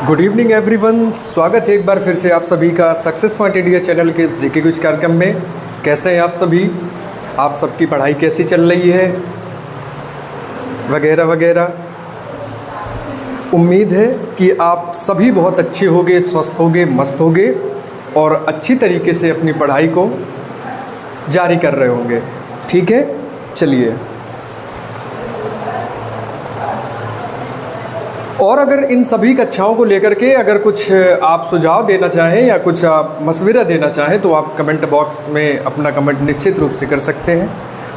Good evening everyone, स्वागत है एक बार फिर से आप सभी का सक्सेस पॉइंट इंडिया चैनल के जीके क्विज कार्यक्रम में। कैसे हैं आप सभी? आप सबकी पढ़ाई कैसी चल रही है वगैरह वगैरह। उम्मीद है कि आप सभी बहुत अच्छे होंगे, स्वस्थ होंगे, मस्त होंगे और अच्छी तरीके से अपनी पढ़ाई को जारी कर रहे होंगे। ठीक है, चलिए। और अगर इन सभी कक्षाओं को लेकर के अगर कुछ आप सुझाव देना चाहें या कुछ आप मशवरा देना चाहें तो आप कमेंट बॉक्स में अपना कमेंट निश्चित रूप से कर सकते हैं।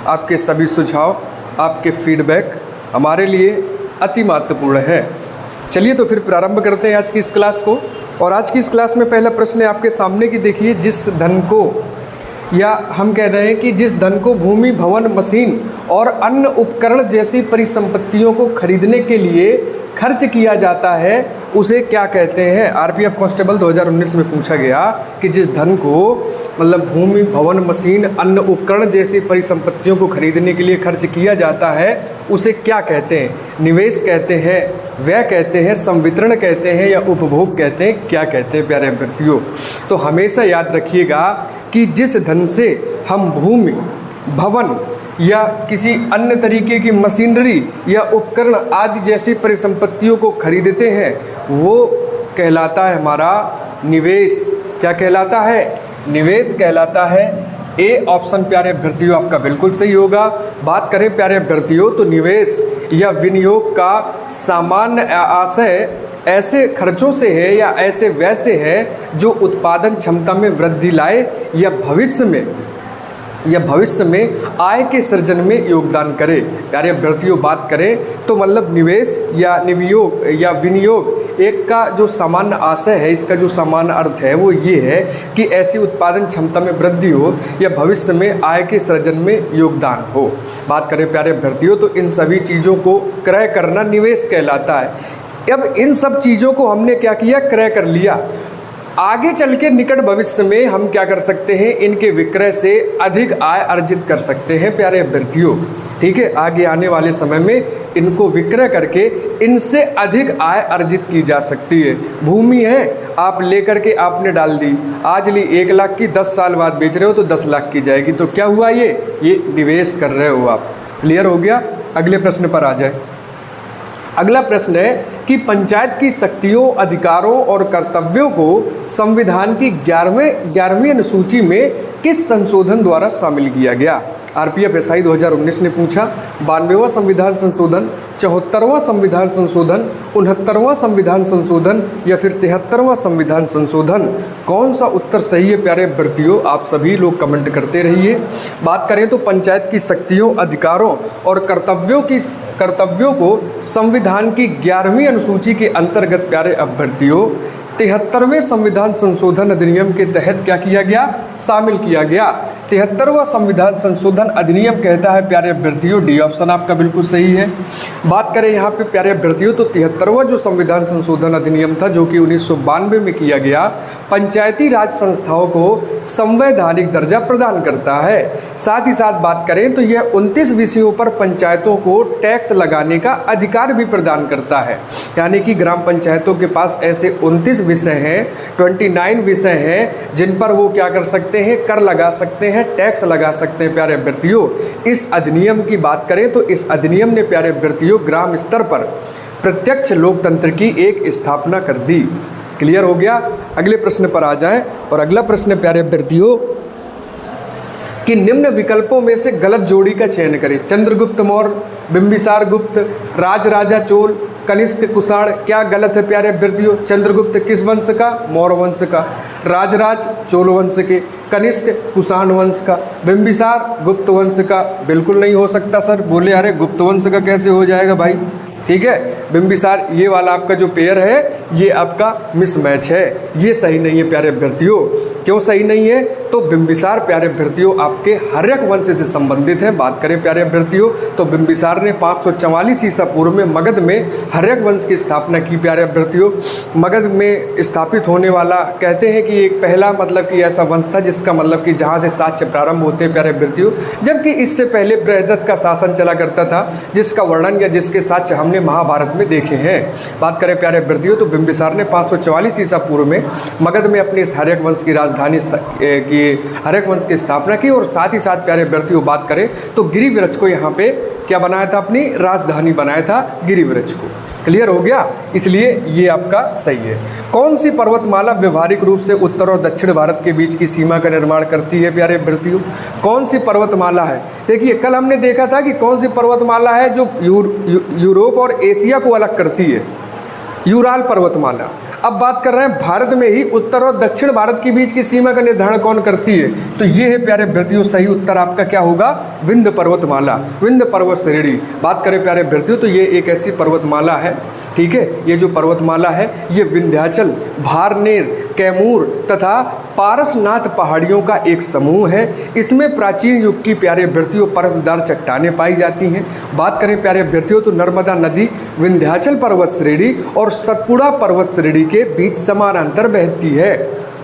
आपके सभी सुझाव, आपके फीडबैक हमारे लिए अति महत्वपूर्ण है। चलिए तो फिर प्रारंभ करते हैं आज की इस क्लास को। और आज की इस क्लास में पहला प्रश्न है आपके सामने की, देखिए। जिस धन को, या हम कह रहे हैं कि जिस धन को भूमि, भवन, मशीन और अन्य उपकरण जैसी परिसंपत्तियों को खरीदने के लिए खर्च किया जाता है उसे क्या कहते हैं? आरपीएफ कांस्टेबल 2019 में पूछा गया कि जिस धन को मतलब भूमि, भवन, मशीन, अन्य उपकरण जैसी परिसंपत्तियों को खरीदने के लिए खर्च किया जाता है उसे क्या कहते हैं? निवेश कहते हैं, व्यय कहते हैं, संवितरण कहते हैं या उपभोग कहते हैं? क्या कहते हैं प्यारे अभ्यर्थियों? तो हमेशा याद रखिएगा कि जिस धन से हम भूमि, भवन या किसी अन्य तरीके की मशीनरी या उपकरण आदि जैसी परिसंपत्तियों को खरीदते हैं वो कहलाता है हमारा निवेश। क्या कहलाता है? निवेश कहलाता है। ए ऑप्शन प्यारे अभ्यर्थियों आपका बिल्कुल सही होगा। बात करें प्यारे अभ्यर्थियों तो निवेश या विनियोग का सामान्य आशय ऐसे खर्चों से है या ऐसे व्यय से है जो उत्पादन क्षमता में वृद्धि लाए या भविष्य में आय के सृजन में योगदान करे। प्यारे अभ्यर्थियों बात करें तो मतलब निवेश या निवियोग या विनियोग एक का जो सामान्य आशय है, इसका जो सामान्य अर्थ है वो ये है कि ऐसी उत्पादन क्षमता में वृद्धि हो या भविष्य में आय के सृजन में योगदान हो। बात करें प्यारे अभ्यर्थियों तो इन सभी चीज़ों को क्रय करना निवेश कहलाता है। अब इन सब चीज़ों को हमने क्या किया? क्रय कर लिया। आगे चल के निकट भविष्य में हम क्या कर सकते हैं? इनके विक्रय से अधिक आय अर्जित कर सकते हैं प्यारे अभ्यर्थियों। ठीक है, आगे आने वाले समय में इनको विक्रय करके इनसे अधिक आय अर्जित की जा सकती है। भूमि है, आप लेकर के आपने डाल दी, आज ली 1 लाख की, 10 साल बाद बेच रहे हो तो 10 लाख की जाएगी। तो क्या हुआ? ये निवेश कर रहे हो आप। क्लियर हो गया? अगले प्रश्न पर आ जाए। अगला प्रश्न है कि पंचायत की शक्तियों, अधिकारों और कर्तव्यों को संविधान की 11वीं अनुसूची में किस संशोधन द्वारा शामिल किया गया? आरपीएफ एसआई 2019 ने पूछा। 92वां संविधान संशोधन, 74वां संविधान संशोधन, 69वां संविधान संशोधन या फिर 73वां संविधान संशोधन? कौन सा उत्तर सही है प्यारे अभ्यर्थियों? आप सभी लोग कमेंट करते रहिए। बात करें तो पंचायत की शक्तियों, अधिकारों और कर्तव्यों को संविधान की 11वीं अनुसूची के अंतर्गत प्यारे अभ्यर्थियों 73वें संविधान संशोधन अधिनियम के तहत क्या किया गया? शामिल किया गया। 73वां संविधान संशोधन अधिनियम कहता है प्यारे अभ्यर्थियों, डी ऑप्शन आपका बिल्कुल सही है। बात करें यहाँ पे प्यारे अभ्यर्थियों तो 73वां जो संविधान संशोधन अधिनियम था जो कि 1992 में किया गया, पंचायती राज संस्थाओं को संवैधानिक दर्जा प्रदान करता है। साथ ही साथ बात करें तो यह 29 विषयों पर पंचायतों को टैक्स लगाने का अधिकार भी प्रदान करता है। यानी कि ग्राम पंचायतों के पास ऐसे 29 विषय हैं, 29 विषय हैं जिन पर वो क्या कर सकते हैं? कर लगा सकते हैं, टैक्स लगा सकते हैं प्यारे अभ्यर्थियों। इस अधिनियम की बात करें तो इस अधिनियम ने प्यारे अभ्यर्थियों ग्राम स्तर पर प्रत्यक्ष लोकतंत्र की एक स्थापना कर दी। क्लियर हो गया? अगले प्रश्न पर आ जाएं। और अगला प्रश्न प्यारे अभ्यर्थियों कि निम्न विकल्पों में से गलत जोड़ी का चयन करें। चंद्रगुप्त मौर्य, बिंबिसार गुप्त, राजराजा चोल, कनिष्क कुषाण। क्या गलत है प्यारे अभ्यर्थियों? चंद्रगुप्त किस वंश का? मौर्य वंश का। राजराज चोल वंश के। कनिष्क कुषाण वंश का। बिंबिसार गुप्त वंश का। बिल्कुल नहीं हो सकता सर। बोले अरे गुप्त वंश का कैसे हो जाएगा भाई? ठीक है, बिंबिसार ये वाला आपका जो पेयर है ये आपका मिसमैच है, ये सही नहीं है प्यारे अभ्यर्थियों। क्यों सही नहीं है? तो बिंबिसार प्यारे अभ्यर्थियों आपके हर्यक वंश से संबंधित हैं। बात करें प्यारे अभ्यर्थियों तो बिंबिसार ने 544 ईसा पूर्व में मगध में हर्यक वंश की स्थापना की। प्यारे अभ्यर्थियों मगध में स्थापित होने वाला कहते हैं कि एक पहला मतलब कि ऐसा वंश था जिसका मतलब कि जहाँ से साक्ष्य प्रारंभ होते हैं प्यारे अभ्यर्थियों, जबकि इससे पहले बृहदत्त का शासन चला करता था जिसका वर्णन या जिसके साक्ष्य हमने महाभारत में देखे हैं। बात करें प्यारे अभ्यर्थियों तो बिंबिसार ने 544 ईसा पूर्व में मगध में अपने इस हर्यक वंश की राजधानी की हर्यक वंश की स्थापना की। और साथ ही साथ प्यारे अभ्यर्थियों बात करें तो गिरिव्रज को यहाँ पे क्या बनाया था, अपनी राजधानी बनाया था गिरिव्रज को। क्लियर हो गया, इसलिए ये आपका सही है। कौन सी पर्वतमाला व्यवहारिक रूप से उत्तर और दक्षिण भारत के बीच की सीमा का निर्माण करती है प्यारे अभ्यर्थियों? कौन सी पर्वतमाला है? देखिए कल हमने देखा था कि कौन सी पर्वतमाला है जो यूरोप और एशिया को अलग करती है, यूराल पर्वतमाला। अब बात कर रहे हैं भारत में ही उत्तर और दक्षिण भारत के बीच की सीमा का निर्धारण कौन करती है? तो ये है प्यारे अभ्यर्थियों सही उत्तर आपका क्या होगा, विंध्य पर्वतमाला, विंध्य पर्वत श्रेणी। बात करें प्यारे अभ्यर्थियों तो ये एक ऐसी पर्वतमाला है, ठीक है, ये जो पर्वतमाला है ये विंध्याचल, भारनेर, कैमूर तथा पारसनाथ पहाड़ियों का एक समूह है। इसमें प्राचीन युग की प्यारे अभ्यर्थियों परतदार चट्टानें पाई जाती हैं। बात करें प्यारे अभ्यर्थियों तो नर्मदा नदी विंध्याचल पर्वत श्रेणी और सतपुड़ा पर्वत श्रेणी के बीच समानांतर बहती है,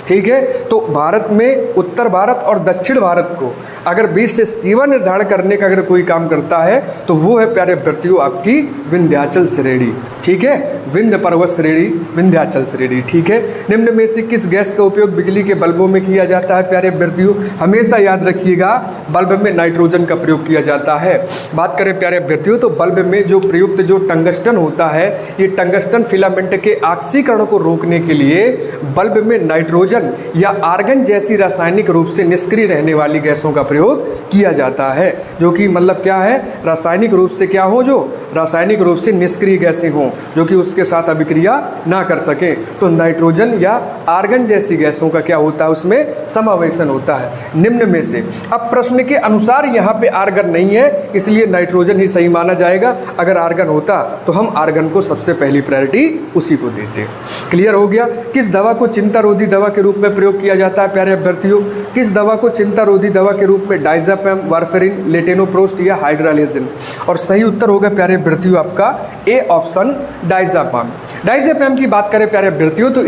ठीक है। तो भारत में उत्तर भारत और दक्षिण भारत को अगर बीच से सीमा निर्धारण करने का अगर कोई काम करता है तो वो है प्यारे अभ्यर्थियों आपकी विंध्याचल श्रेणी, ठीक है, विंध्य पर्वत श्रेणी, विंध्याचल श्रेणी, ठीक है। निम्न में से किस गैस का उपयोग बिजली के बल्बों में किया जाता है प्यारे अभ्यर्थियों? हमेशा याद रखिएगा बल्ब में नाइट्रोजन का प्रयोग किया जाता है। बात करें प्यारे अभ्यर्थियों तो बल्ब में जो प्रयुक्त जो टंगस्टन होता है, ये टंगस्टन फिलामेंट के ऑक्सीकरण को रोकने के लिए बल्ब में नाइट्रोजन या आर्गन जैसी रासायनिक रूप से निष्क्रिय रहने वाली गैसों का प्रयोग किया जाता है, जो कि मतलब क्या है, रासायनिक रूप से क्या हो, जो रासायनिक रूप से निष्क्रिय गैसें हों जो कि उसके साथ अभिक्रिया ना कर सके। तो नाइट्रोजन या आर्गन जैसी गैसों का क्या होता है, उसमें समावेशन होता है। निम्न में से अब प्रश्न के अनुसार यहाँ पे आर्गन नहीं है इसलिए नाइट्रोजन ही सही माना जाएगा। अगर आर्गन होता तो हम आर्गन को सबसे पहली प्रायोरिटी उसी को देते। क्लियर हो गया। किस दवा को चिंता रोधी दवा के रूप में प्रयोग किया जाता है प्यारे अभ्यर्थियों? किस दवा को चिंता रोधी दवा के रूप में डाइज़ापैम, वारफेरिन, लेटेनोप्रोस्ट या हाइड्रालेजिन? और सही उत्तर होगा प्यारे अभ्यर्थियों आपका ए ऑप्शन डाइज़ापैम। डाइज़ापैम की बात करें प्यारे अभ्यर्थियों तो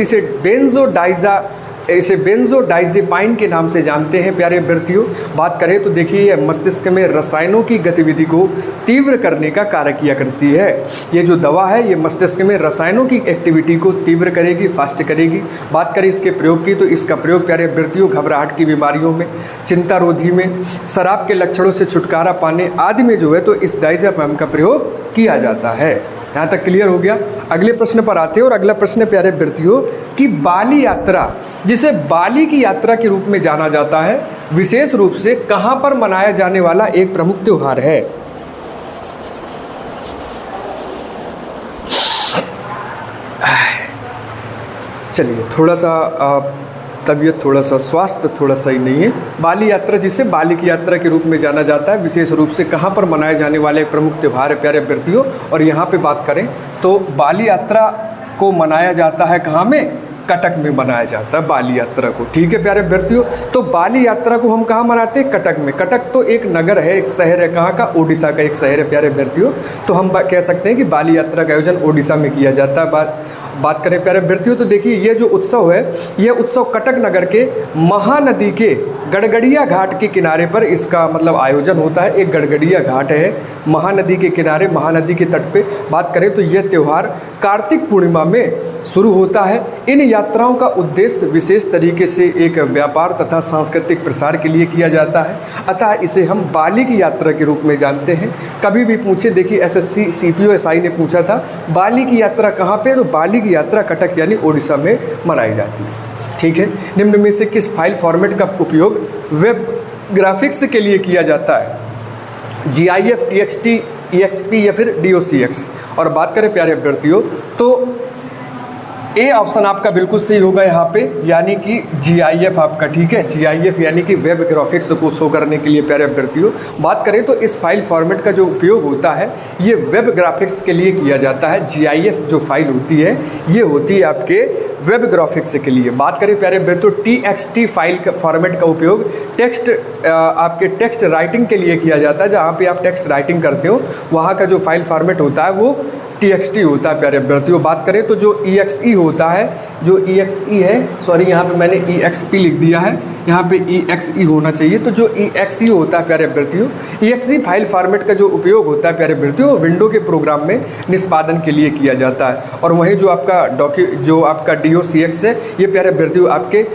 इसे बेंजोडाइज़ेपाइन के नाम से जानते हैं प्यारे अभ्यर्थियों। बात करें तो देखिए ये मस्तिष्क में रसायनों की गतिविधि को तीव्र करने का कार्य किया करती है। ये जो दवा है ये मस्तिष्क में रसायनों की एक्टिविटी को तीव्र करेगी, फास्ट करेगी। बात करें इसके प्रयोग की तो इसका प्रयोग प्यारे अभ्यर्थियों घबराहट की बीमारियों में, चिंता रोधी में, शराब के लक्षणों से छुटकारा पाने आदि में जो है तो इस डाइज़ापैम का प्रयोग किया जाता है। यहाँ तक क्लियर हो गया। अगले प्रश्न पर आते हैं और अगला प्रश्न प्यारे अभ्यर्थियों कि बाली यात्रा, जिसे बाली की यात्रा के रूप में जाना जाता है, विशेष रूप से कहाँ पर मनाया जाने वाला एक प्रमुख त्योहार है? चलिए थोड़ा सा तबीयत थोड़ा सा स्वास्थ्य थोड़ा सही नहीं है। बाली यात्रा, जिसे बाली की यात्रा के रूप में जाना जाता है, विशेष रूप से कहाँ पर मनाए जाने वाले एक प्रमुख त्यौहार है प्यारे अभ्यर्थियों? और यहाँ पे बात करें तो बाली यात्रा को मनाया जाता है कहाँ में? कटक में मनाया जाता है बाली यात्रा को, ठीक है प्यारे अभ्यर्थियों। तो बाली यात्रा को हम कहाँ मनाते हैं? कटक में। कटक तो एक नगर है, एक शहर है, कहाँ का? ओडिशा का एक शहर है प्यारे अभ्यर्थियों। तो हम कह सकते हैं कि बाली यात्रा का आयोजन ओडिशा में किया जाता है। बात करें प्यारे अभ्यर्थियों तो देखिए ये जो उत्सव है, यह उत्सव कटक नगर के महानदी के गड़गड़िया घाट के किनारे पर इसका मतलब आयोजन होता है। एक गड़गड़िया घाट है महानदी के किनारे, महानदी के तट पे। बात करें तो यह त्यौहार कार्तिक पूर्णिमा में शुरू होता है। इन यात्राओं का उद्देश्य विशेष तरीके से एक व्यापार तथा सांस्कृतिक प्रसार के लिए किया जाता है, अतः इसे हम बाली की यात्रा के रूप में जानते हैं। कभी भी पूछे, देखिए एसएससी सीपीओ एसआई ने पूछा था बाली की यात्रा कहाँ पे, तो बाली की यात्रा कटक यानी ओडिशा में मनाई जाती है, ठीक है। निम्न में से किस फाइल फॉर्मेट का उपयोग वेब ग्राफिक्स के लिए किया जाता है? GIF, TXT, EXP या फिर DOCX? और बात करें प्यारे अभ्यर्थियों तो ए ऑप्शन आपका बिल्कुल सही होगा यहाँ पे, यानी कि GIF आपका, ठीक है। GIF यानी कि वेब ग्राफिक्स को शो करने के लिए प्यारे अभ्यर्थियों। बात करें तो इस फाइल फॉर्मेट का जो उपयोग होता है ये वेब ग्राफिक्स के लिए किया जाता है। GIF जो फाइल होती है ये होती है आपके वेब ग्राफिक्स के लिए। बात करें प्यारे अभ्यर्थियों TXT फाइल का फॉर्मेट का उपयोग टेक्स्ट आपके टेक्स्ट राइटिंग के लिए किया जाता है। जहाँ पे आप टेक्स्ट राइटिंग करते हो वहाँ का जो फाइल फॉर्मेट होता है वो TXT होता है प्यारे अभ्यर्थियों। बात करें तो जो EXE होता है, जो EXE है, सॉरी यहाँ पे मैंने EXP लिख दिया है, यहाँ पे EXE होना चाहिए। तो जो EXE होता है प्यारे अभ्यर्थियों, EXE फाइल फॉर्मेट का जो उपयोग होता है प्यारे अभ्यर्थियों विंडो के प्रोग्राम में निष्पादन के लिए किया जाता है। और वहीं जो आपका DOCX है, ये प्यारे अभ्यर्थियों आपके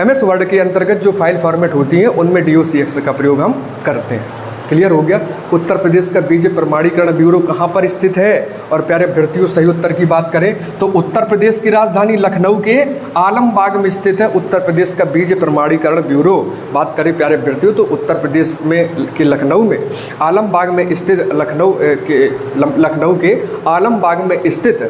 MS वर्ड के अंतर्गत जो फाइल फॉर्मेट होती हैं उनमें DOCX का प्रयोग हम करते हैं। क्लियर हो गया। उत्तर प्रदेश का बीज प्रमाणीकरण ब्यूरो कहाँ पर स्थित है? और प्यारे अभ्यर्थियों सही उत्तर की बात करें तो उत्तर प्रदेश की राजधानी लखनऊ के आलमबाग में स्थित है उत्तर प्रदेश का बीज प्रमाणीकरण ब्यूरो। बात करें प्यारे अभ्यर्थियों तो उत्तर प्रदेश में के लखनऊ में आलमबाग में स्थित लखनऊ के आलमबाग में स्थित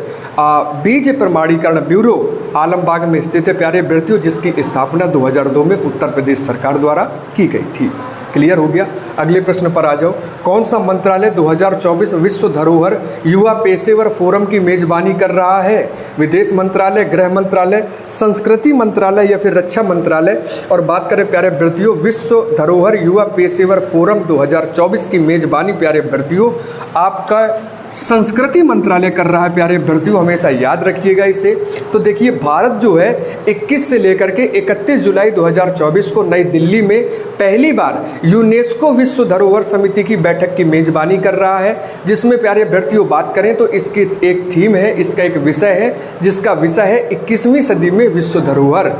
बीज प्रमाणीकरण ब्यूरो आलमबाग में स्थित है प्यारे अभ्यर्थियों, जिसकी स्थापना 2002 में उत्तर प्रदेश सरकार द्वारा की गई थी। क्लियर हो गया। अगले प्रश्न पर आ जाओ। कौन सा मंत्रालय 2024 विश्व धरोहर युवा पेशेवर फोरम की मेजबानी कर रहा है? विदेश मंत्रालय, गृह मंत्रालय, संस्कृति मंत्रालय या फिर रक्षा मंत्रालय? और बात करें प्यारे अभ्यर्थियों विश्व धरोहर युवा पेशेवर फोरम 2024 की मेजबानी प्यारे अभ्यर्थियों आपका संस्कृति मंत्रालय कर रहा है प्यारे अभ्यर्थियों, हमेशा याद रखिएगा इसे। तो देखिए भारत जो है 21 से लेकर के 31 जुलाई 2024 को नई दिल्ली में पहली बार यूनेस्को विश्व धरोहर समिति की बैठक की मेजबानी कर रहा है, जिसमें प्यारे अभ्यर्थियों बात करें तो इसकी एक थीम है, इसका एक विषय है, जिसका विषय है 21वीं सदी में विश्व धरोहर।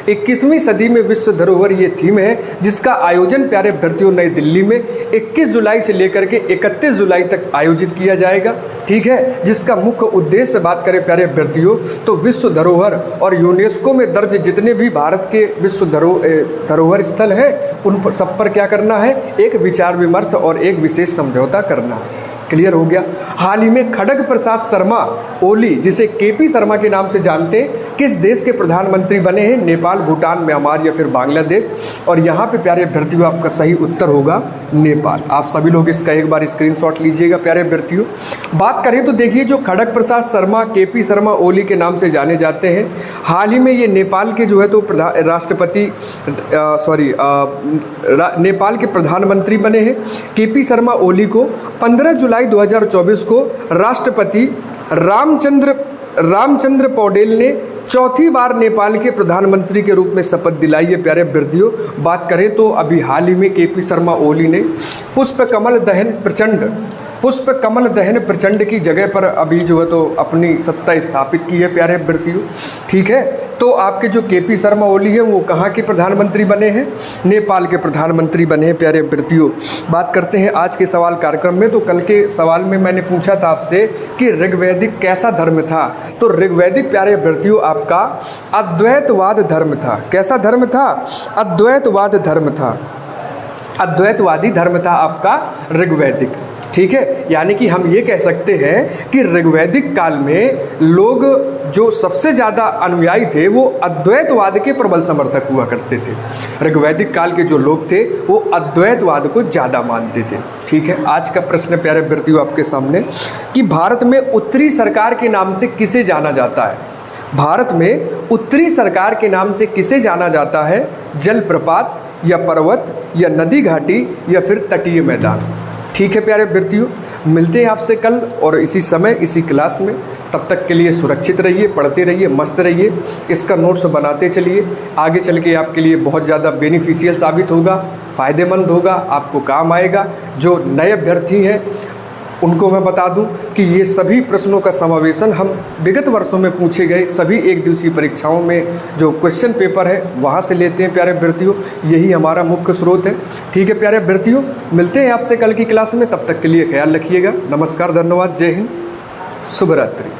21वीं सदी में विश्व धरोहर ये थीम है, जिसका आयोजन प्यारे अभ्यर्थियों नई दिल्ली में 21 जुलाई से लेकर के 31 जुलाई तक आयोजित किया जाएगा। ठीक है, जिसका मुख्य उद्देश्य बात करें प्यारे अभ्यर्थियों तो विश्व धरोहर और यूनेस्को में दर्ज जितने भी भारत के विश्व धरोहर स्थल हैं उन पर सब पर क्या करना है, एक विचार विमर्श और एक विशेष समझौता करना है। क्लियर हो गया। हाल ही में खड़ग प्रसाद शर्मा ओली, जिसे KP शर्मा के नाम से जानते हैं, किस देश के प्रधानमंत्री बने हैं? नेपाल, भूटान, म्यांमार या फिर बांग्लादेश? और यहाँ पे प्यारे अभ्यर्थियों आपका सही उत्तर होगा नेपाल। आप सभी लोग इसका एक बार स्क्रीनशॉट लीजिएगा प्यारे अभ्यर्थियों। बात करें तो देखिए जो खड़ग प्रसाद शर्मा KP शर्मा ओली के नाम से जाने जाते हैं, हाल ही में ये नेपाल के जो है तो नेपाल के प्रधानमंत्री बने हैं। KP शर्मा ओली को 15 जुलाई 2024 को राष्ट्रपति रामचंद्र पौडेल ने चौथी बार नेपाल के प्रधानमंत्री के रूप में शपथ दिलाई है प्यारे अभ्यर्थियों। बात करें तो अभी हाल ही में KP शर्मा ओली ने पुष्पकमल दहन प्रचंड की जगह पर अभी जो है तो अपनी सत्ता स्थापित की है प्यारे अभ्यर्थियों। ठीक है, तो आपके जो KP शर्मा ओली है वो कहाँ के प्रधानमंत्री बने हैं? नेपाल के प्रधानमंत्री बने हैं प्यारे अभ्यर्थियों। बात करते हैं आज के सवाल कार्यक्रम में। तो कल के सवाल में मैंने पूछा था आपसे कि ऋग्वैदिक कैसा धर्म था? तो ऋग्वैदिक प्यारे अभ्यर्थियों आपका अद्वैतवाद धर्म था। कैसा धर्म था? अद्वैतवाद धर्म था। अद्वैतवादी धर्म था आपका ऋग्वैदिक। ठीक है, यानी कि हम ये कह सकते हैं कि ऋग्वैदिक काल में लोग जो सबसे ज़्यादा अनुयायी थे वो अद्वैतवाद के प्रबल समर्थक हुआ करते थे। ऋग्वैदिक काल के जो लोग थे वो अद्वैतवाद को ज़्यादा मानते थे। ठीक है, आज का प्रश्न प्यारे अभ्यर्थियों आपके सामने कि भारत में उत्तरी सरकार के नाम से किसे जाना जाता है? भारत में उत्तरी सरकार के नाम से किसे जाना जाता है? जलप्रपात या पर्वत या नदी घाटी या फिर तटीय मैदान? ठीक है प्यारे अभ्यर्थियों, मिलते हैं आपसे कल और इसी समय इसी क्लास में। तब तक के लिए सुरक्षित रहिए, पढ़ते रहिए, मस्त रहिए, इसका नोट्स बनाते चलिए। आगे चल के आपके लिए बहुत ज़्यादा बेनिफिशियल साबित होगा, फ़ायदेमंद होगा, आपको काम आएगा। जो नए अभ्यर्थी हैं उनको मैं बता दूं कि ये सभी प्रश्नों का समावेशन हम विगत वर्षों में पूछे गए सभी एक दिवसीय परीक्षाओं में जो क्वेश्चन पेपर है वहाँ से लेते हैं प्यारे अभ्यर्थियों। यही हमारा मुख्य स्रोत है। ठीक है प्यारे अभ्यर्थियों, मिलते हैं आपसे कल की क्लास में। तब तक के लिए ख्याल रखिएगा। नमस्कार, धन्यवाद, जय हिंद, शुभ रात्रि।